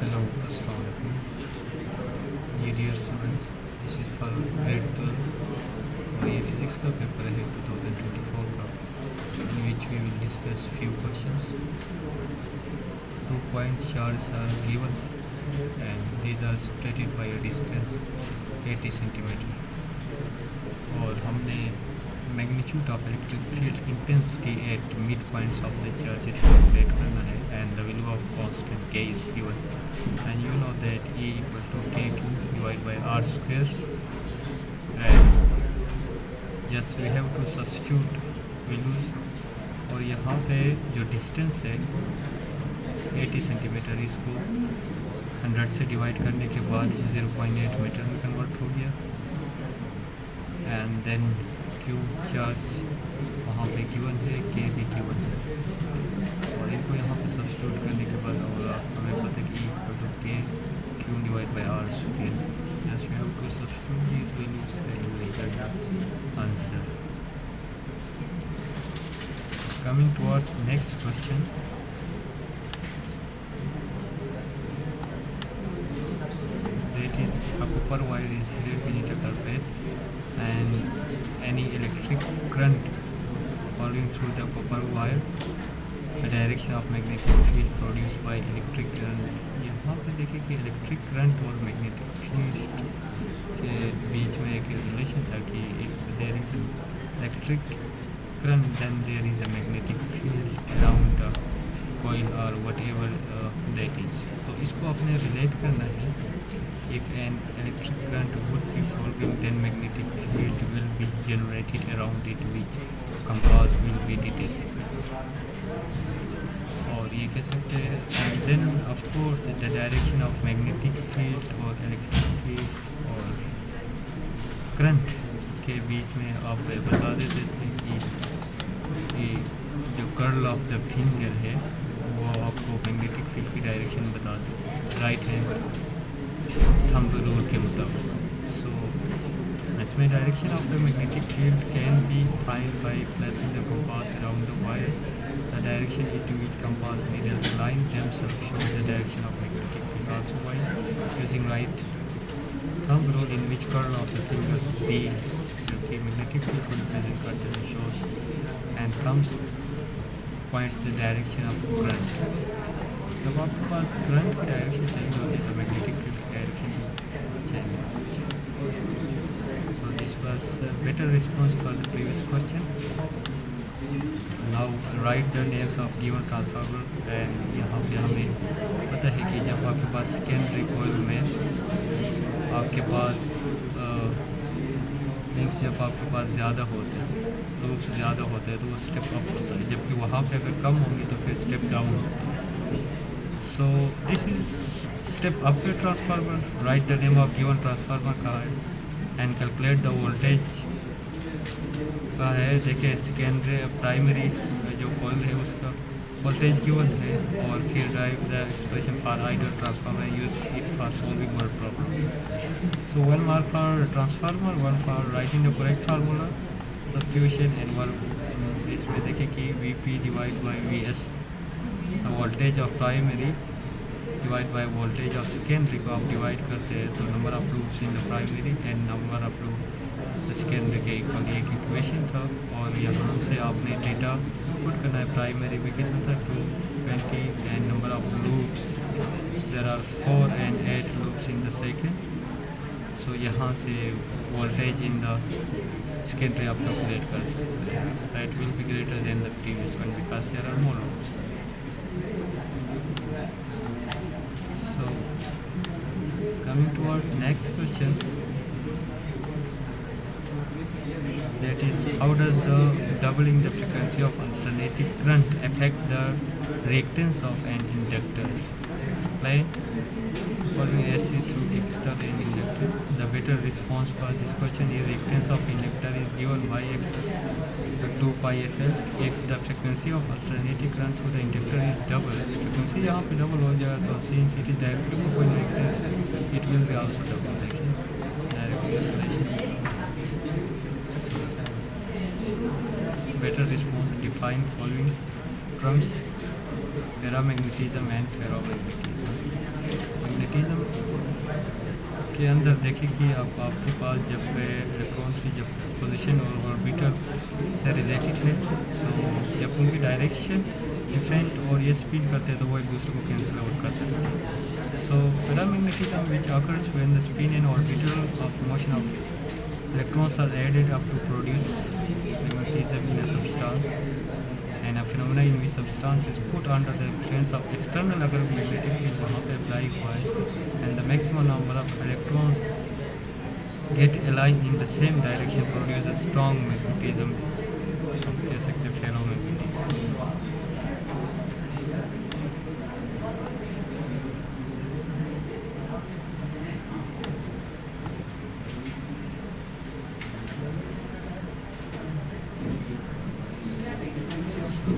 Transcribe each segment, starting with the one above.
Hello, Assalamu alaikum. Dear students, this is for grade 12 और ये physics का paper है 2024 का, in which we will discuss few questions. 2-point shards are given and these are separated by a distance 80 centimeter. और हमने magnitude of electric field intensity at midpoints of the charges calculate करना है and the value of constant K is given and you know that E equal to K2 divided by R square and just we have to substitute values और यहाँ पे जो distance है 80 centimetre इसको 100 से divide करने के बाद 0.8 मीटर में कन्वर्ट हो गया एंड देन Q चार्ज वहाँ पे गिवन है K भी गिवन है और इनको यहाँ पे सब्स्टिट्यूट करने के बाद होगा हमें पता है कि equal to K Q divide by R square just we have to substitute these values and we get answer. Coming towards next question. That is a copper wire is held beneath a carpet and any electric current flowing through the copper wire, the direction of magnetic field produced by electric current. यहाँ पे देखिए कि electric current और magnetic field के बीच में एक relation था कि if there is electric current then there is a magnetic field around the coil or whatever that is. तो इसको आपने रिलेट करना है. If an electric current would be flowing then magnetic field will be generated around it which compass will be detected. और ये कह सकते हैं and then of course the direction of magnetic field और electric field और current के बीच में आप बता देते थे कि जो कर्ल ऑफ द फिंगर है वो आपको मैग्नेटिक फील्ड की डायरेक्शन बता दे राइट हैंड थंब रूल के मुताबिक. सो इसमें direction of the magnetic field can be find by placing the compass around the wire. The direction into which compass needle line themselves show the direction of magnetic field also by using right thumb rule in which curl of the fingers B जो कि magnetic field को represent करते हैं shows and thumbs points the direction of current. जब आपके पास current की direction change होती है तो मैग्नेटिक फील्ड की डायरेक्शन चेंज होती है. So this was better response for the previous question. Now right the names of given transformer and यहाँ पे हमें पता है कि जब आपके पास सेकेंडरी कॉइल में आपके पास लिंक्स जब आपके पास ज़्यादा होते हैं लूप्स ज़्यादा होते हैं तो वो स्टेप अप होता है जबकि वहाँ पे अगर कम होंगे तो फिर स्टेप डाउन होता है. So this is step up के transformer. Write the name of given transformer का है and calculate the voltage का है. देखिए सेकेंडरी प्राइमरी जो कॉइल है उसका वोल्टेज गिवन है और फिर drive the expression for ideal transformer use it for solving one problem. So 1 mark for transformer, 1 for writing the correct formula, substitution and 1 इसमें देखिए कि VP divide by VS the voltage of primary divided by voltage of secondary को आप divide करते हैं तो number of loops in the primary and number of loop secondary के equal एक इक्वेशन था और यहाँ से आपने डेटा पुट करना है. प्राइमरी में कितना था 220 and number of loops there are 4 and 8 loops in the second. So यहाँ से वोल्टेज इन द सेकेंडरी आप कैलकुलेट कर सकते हैं. That will be greater than the previous one because there are more loops. So coming toward next question, that is how does the doubling the frequency of alternating current affect the reactance of an inductor? Explain. Following AC through capacitor and inductor. The better response for this question is reactance of inductor is given by x 2 pi fl. If the frequency of alternating current through the inductor is double, frequency यहाँ पे double हो जाएगा तो since it is directly proportional reactance it will be also double. देखिए direct cancellation. Better response define following terms: paramagnetism and ferromagnetism. Magnetism के अंदर देखिए कि आपके पास जब इलेक्ट्रॉन्स की जब पोजीशन और ऑर्बिटल से रिलेटेड है, सो जब उनकी डायरेक्शन डिफरेंट और ये स्पिन करते हैं तो वो एक दूसरे को कैंसिल आउट करते हैं। So paramagnetism which occurs when the spin and orbital of motion of electrons are added up to produce magnetism in a substance, and a phenomena in which substance is put under the influence of external अगर magnetic field वहाँ पे apply हुआ है and the maximum number of electrons get aligned in the same direction produce a strong magnetism, हम कह सकते हैं ferromagnetic.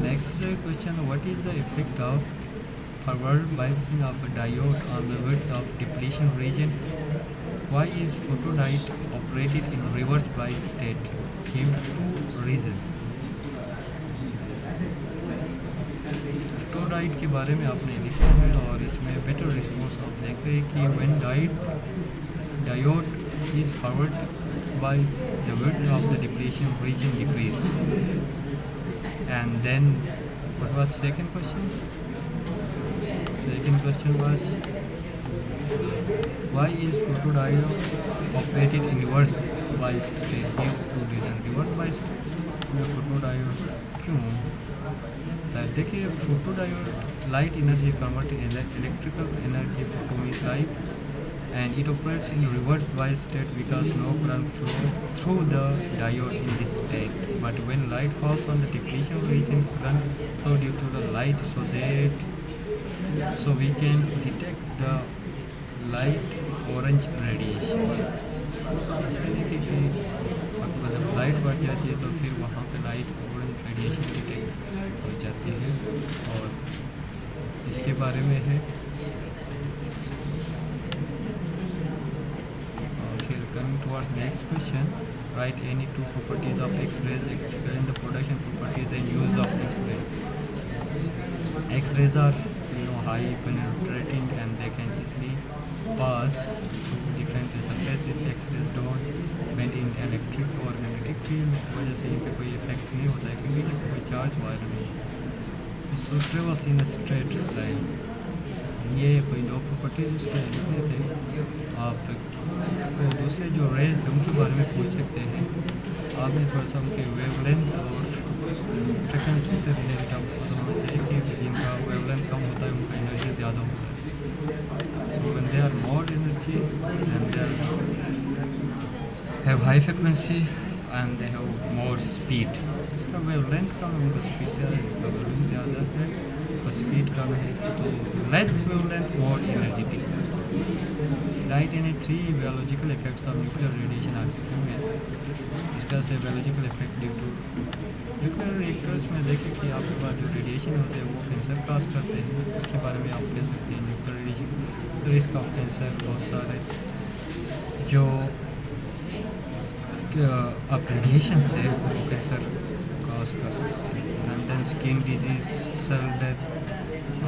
Next question, what is the effect of forward biasing of a diode on the width of depletion region? Why is photodiode operated in reverse bias state? Give 2 reasons. photodiode के बारे में आपने लिखा है और इसमें बेटर रिस्पॉन्स आप देख रहे हैं कि when diode is forward biased, the width of the depletion region decrease. And then what was second question? Second question was why is photodiode operated in reverse bias state? Give 2 reasons. Reverse bias में photodiode क्यों? देखिए photodiode light energy converted electrical energy photon is light and it operates in reverse bias state because no current flow through the diode in this state. But when light falls on the depletion region, current flow due to the light, so we can detect the light orange radiation. इसमें देखिए कि आपको जब light बढ़ जाती है तो फिर वहाँ पे लाइट ऑरेंज रेडिएशन डिटेक्ट हो जाती है और इसके बारे में है। Coming towards next question, write any 2 properties of X-rays, explain the production properties and use of X-rays. X-rays are high penetrating and they can easily pass through different surfaces. X-rays don't bend in electric or magnetic field, वजह से इन पे कोई effect नहीं होता है क्योंकि इन पे कोई चार्ज वायर नहीं है। So travels in a straight line. ये कोई 2 प्रॉपर्टीज उसके लिखने थे। आप तो दूसरे जो रेज हैं उनके बारे में पूछ सकते हैं। आपने थोड़ा सा उनके वेवलेंथ और फ्रिक्वेंसी से रिलेटेड आपको समझना चाहिए कि जिनका वेवलेंथ कम होता है उनका एनर्जी ज़्यादा होता है। So when they are more energy and they have high frequency and they have more speed. इसका वेवलेंथ कम है, उनका स्पीड ज़्यादा है, इसका वॉल्यूम ज़्यादा है और स्पीड कम है तो less wavelength more energetic. Right any 3 biological effects of nuclear radiation are में इसका से biological effect due to nuclear reactors में देखें कि आपके पास जो रेडिएशन होते हैं वो कैंसर काज करते हैं, उसके बारे में आप कह सकते हैं nuclear radiation risk of cancer बहुत सारे जो आप रेडिएशन से वो कैंसर काज कर सकते हैं। And then skin disease, cell death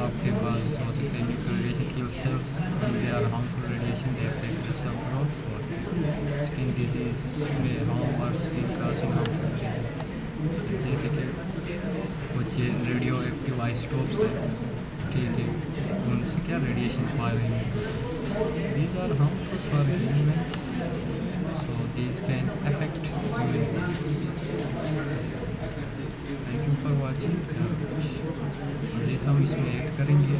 आपके पास हो सकते हैं। Nuclear radiation kill cells and they are harmful radiation, they affect the cell growth और स्किन डिजीज में हार्म और स्किन कार्सिनोम जैसे कि कुछ रेडियो एक्टिव आइसोटोप्स हैं, ठीक है, उनसे क्या radiation fire these are harmful for humans, so these can affect humans. Thank you for watching. मज़ीद हम इसमें ऐड करेंगे।